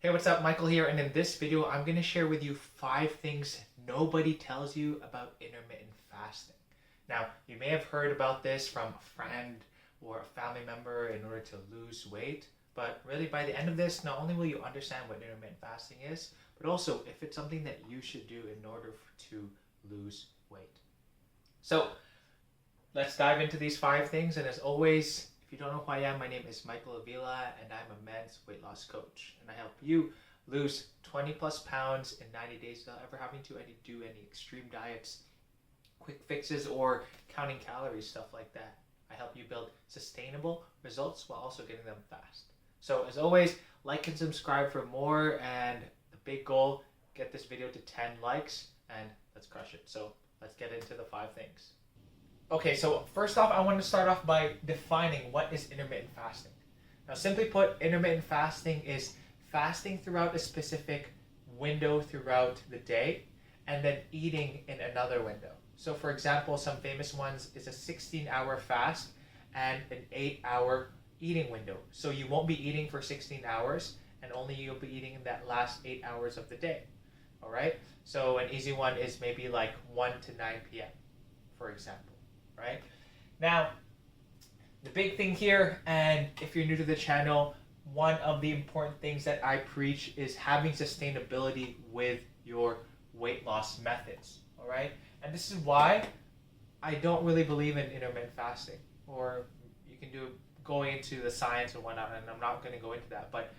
Hey, what's up? Michael here, and in this video, I'm going to share with you 5 things nobody tells you about intermittent fasting. Now, you may have heard about this from a friend or a family member in order to lose weight, but really by the end of this, not only will you understand what intermittent fasting is, but also if it's something that you should do in order to lose weight. So, let's dive into these 5 things, and as always, if you don't know who I am, my name is Michael Avila, and I'm a men's weight loss coach. And I help you lose 20 plus pounds in 90 days without ever having to do any extreme diets, quick fixes, or counting calories, stuff like that. I help you build sustainable results while also getting them fast. So as always, like and subscribe for more, and the big goal, get this video to 10 likes, and let's crush it. So let's get into the 5 things. Okay, so first off, I want to start off by defining what is intermittent fasting. Now, simply put, intermittent fasting is fasting throughout a specific window throughout the day and then eating in another window. So, for example, some famous ones is a 16-hour fast and an 8-hour eating window. So you won't be eating for 16 hours and only you'll be eating in that last 8 hours of the day. All right? So an easy one is maybe like 1 to 9 p.m., for example. Right? Now, the big thing here, and if you're new to the channel, one of the important things that I preach is having sustainability with your weight loss methods. All right? And this is why I don't really believe in intermittent fasting, or you can do going into the science and whatnot, and I'm not going to go into that. But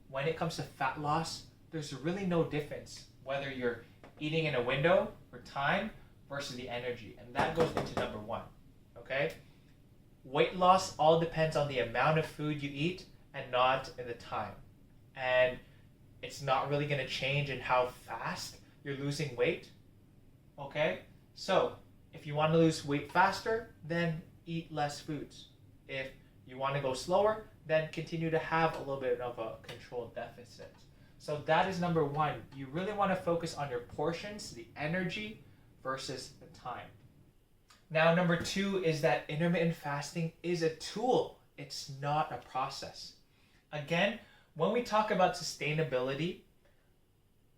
when it comes to fat loss, there's really no difference whether you're eating in a window or time versus the energy, and that goes into number 1. Okay? Weight loss all depends on the amount of food you eat and not in the time. And it's not really going to change in how fast you're losing weight. Okay? So, if you want to lose weight faster, then eat less foods. If you want to go slower, then continue to have a little bit of a controlled deficit. So that is number 1. You really want to focus on your portions, the energy, versus the time. Now, number 2 is that intermittent fasting is a tool. It's not a process. Again, when we talk about sustainability,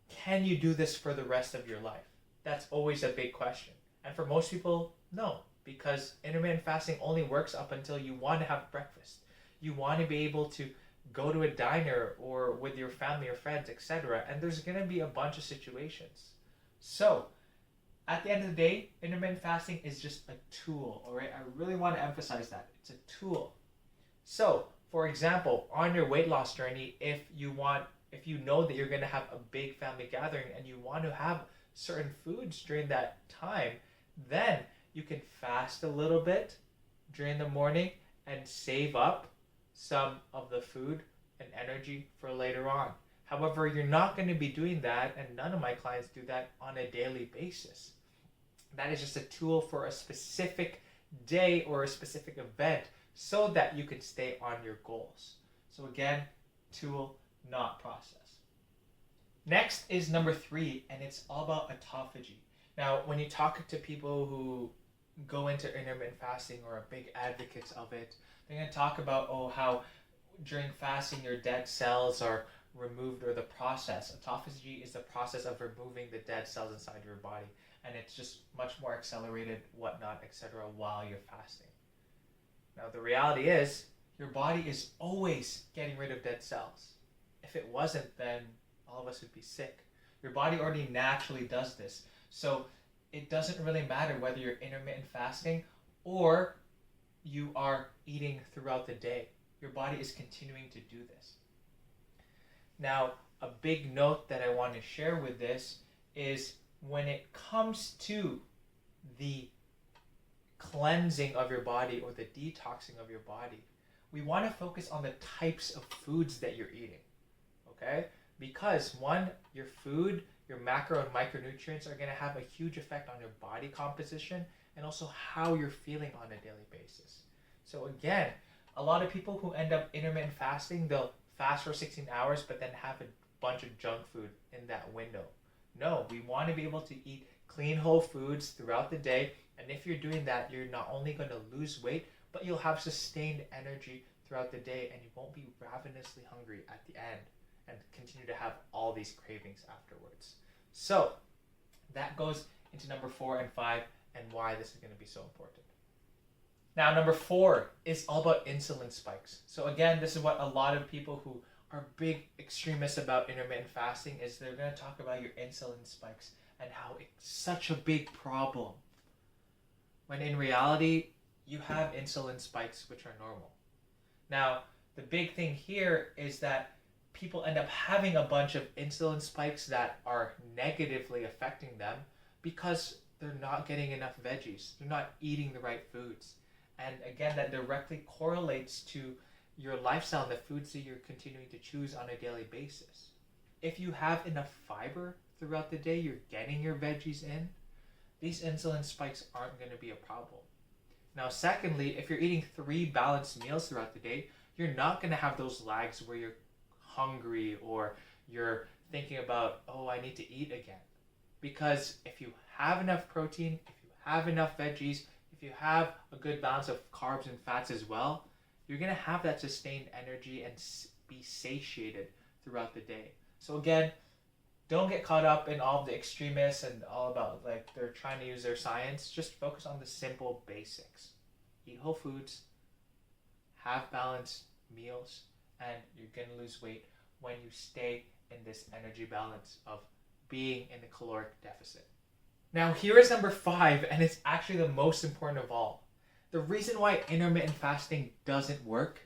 can you do this for the rest of your life? That's always a big question. And for most people, no, because intermittent fasting only works up until you want to have breakfast. You want to be able to go to a diner or with your family or friends, etc. And there's going to be a bunch of situations. So, at the end of the day, intermittent fasting is just a tool, all right? I really want to emphasize that. It's a tool. So, for example, on your weight loss journey, if you know that you're going to have a big family gathering and you want to have certain foods during that time, then you can fast a little bit during the morning and save up some of the food and energy for later on. However, you're not going to be doing that, and none of my clients do that on a daily basis. That is just a tool for a specific day or a specific event so that you can stay on your goals. So again, tool, not process. Next is number 3, and it's all about autophagy. Now, when you talk to people who go into intermittent fasting or are big advocates of it, they're going to talk about, how during fasting your dead cells are removed, or the process. Autophagy is the process of removing the dead cells inside your body, and it's just much more accelerated, whatnot, etc. while you're fasting. Now, the reality is your body is always getting rid of dead cells. If it wasn't, then all of us would be sick. Your body already naturally does this. So it doesn't really matter whether you're intermittent fasting or you are eating throughout the day. Your body is continuing to do this. Now, a big note that I want to share with this is when it comes to the cleansing of your body or the detoxing of your body, we want to focus on the types of foods that you're eating, okay? Because one, your food, your macro and micronutrients are going to have a huge effect on your body composition and also how you're feeling on a daily basis. So again, a lot of people who end up intermittent fasting, they'll fast for 16 hours but then have a bunch of junk food in that window. No, we want to be able to eat clean whole foods throughout the day, and if you're doing that, you're not only going to lose weight, but you'll have sustained energy throughout the day and you won't be ravenously hungry at the end. and continue to have all these cravings afterwards. So that goes into number 4 and 5 and why this is going to be so important. Now, number 4 is all about insulin spikes. So again, this is what a lot of people who are big extremists about intermittent fasting is they're going to talk about your insulin spikes and how it's such a big problem. When in reality, you have insulin spikes which are normal. Now, the big thing here is that people end up having a bunch of insulin spikes that are negatively affecting them because they're not getting enough veggies. They're not eating the right foods. And again, that directly correlates to your lifestyle and the foods that you're continuing to choose on a daily basis. If you have enough fiber throughout the day, you're getting your veggies in, these insulin spikes aren't going to be a problem. Now, secondly, if you're eating 3 balanced meals throughout the day, you're not going to have those lags where you're hungry or you're thinking about, oh, I need to eat again. Because if you have enough protein, if you have enough veggies, if you have a good balance of carbs and fats as well, you're going to have that sustained energy and be satiated throughout the day. So again, don't get caught up in all the extremists and all about like they're trying to use their science. Just focus on the simple basics. Eat whole foods, have balanced meals, and you're going to lose weight when you stay in this energy balance of being in a caloric deficit. Now, here is number 5, and it's actually the most important of all. The reason why intermittent fasting doesn't work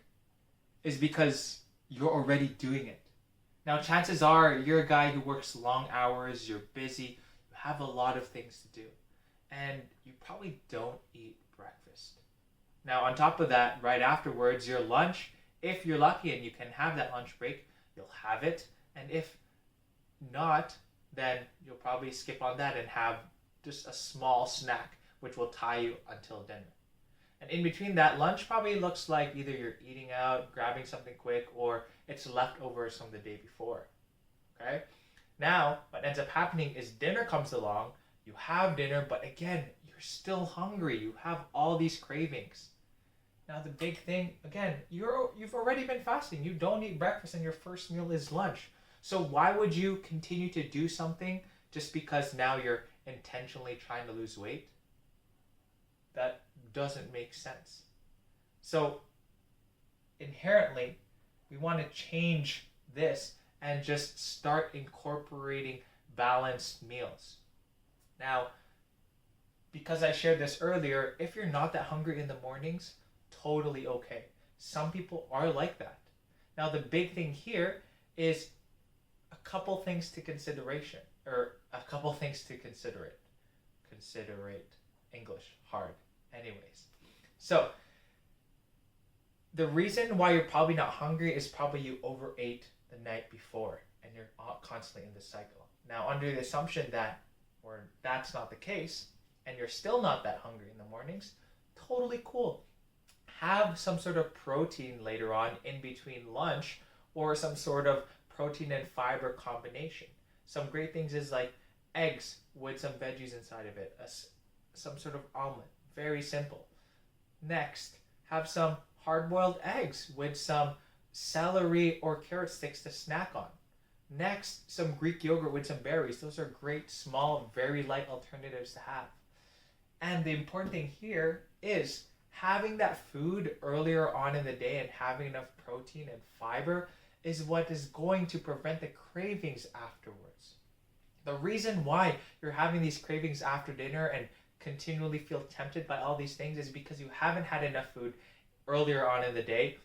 is because you're already doing it. Now, chances are you're a guy who works long hours, you're busy, you have a lot of things to do, and you probably don't eat breakfast. Now, on top of that, right afterwards, your lunch, if you're lucky and you can have that lunch break, you'll have it, and if not, then you'll probably skip on that and have just a small snack, which will tie you until dinner. And in between that, lunch probably looks like either you're eating out, grabbing something quick, or it's leftovers from the day before. Okay? Now, what ends up happening is dinner comes along, you have dinner, but again, you're still hungry. You have all these cravings. Now, the big thing, again, you've already been fasting. You don't eat breakfast and your first meal is lunch. So why would you continue to do something just because now you're intentionally trying to lose weight? That doesn't make sense. So inherently, we want to change this and just start incorporating balanced meals. Now, because I shared this earlier, if you're not that hungry in the mornings, totally okay. Some people are like that. Now, the big thing here is a couple things to consideration, or a couple things to considerate. Considerate. English, hard. Anyways. So, the reason why you're probably not hungry is probably you overate the night before and you're constantly in this cycle. Now, under the assumption that, or that's not the case, and you're still not that hungry in the mornings, totally cool. Have some sort of protein later on in between lunch, or some sort of protein and fiber combination. Some great things is like eggs with some veggies inside of it, some sort of omelet, very simple. Next, have some hard-boiled eggs with some celery or carrot sticks to snack on. Next, some Greek yogurt with some berries. Those are great, small, very light alternatives to have. And the important thing here is having that food earlier on in the day and having enough protein and fiber is what is going to prevent the cravings afterwards. The reason why you're having these cravings after dinner and continually feel tempted by all these things is because you haven't had enough food earlier on in the day.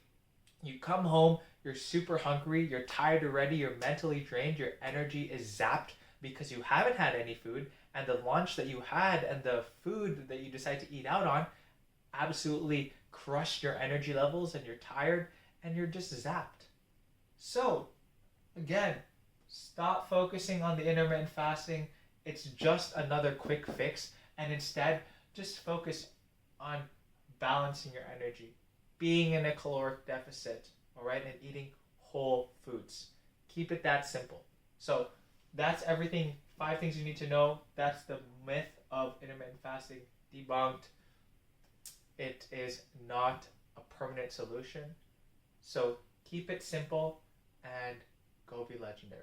You come home, you're super hungry, you're tired already, you're mentally drained, your energy is zapped because you haven't had any food, and the lunch that you had and the food that you decide to eat out on absolutely crushed your energy levels, and you're tired and you're just zapped. So, again, stop focusing on the intermittent fasting. It's just another quick fix, and instead just focus on balancing your energy, being in a caloric deficit, all right, and eating whole foods. Keep it that simple. So that's everything. 5 things you need to know. That's the myth of intermittent fasting debunked. It is not a permanent solution. So keep it simple and Go be legendary.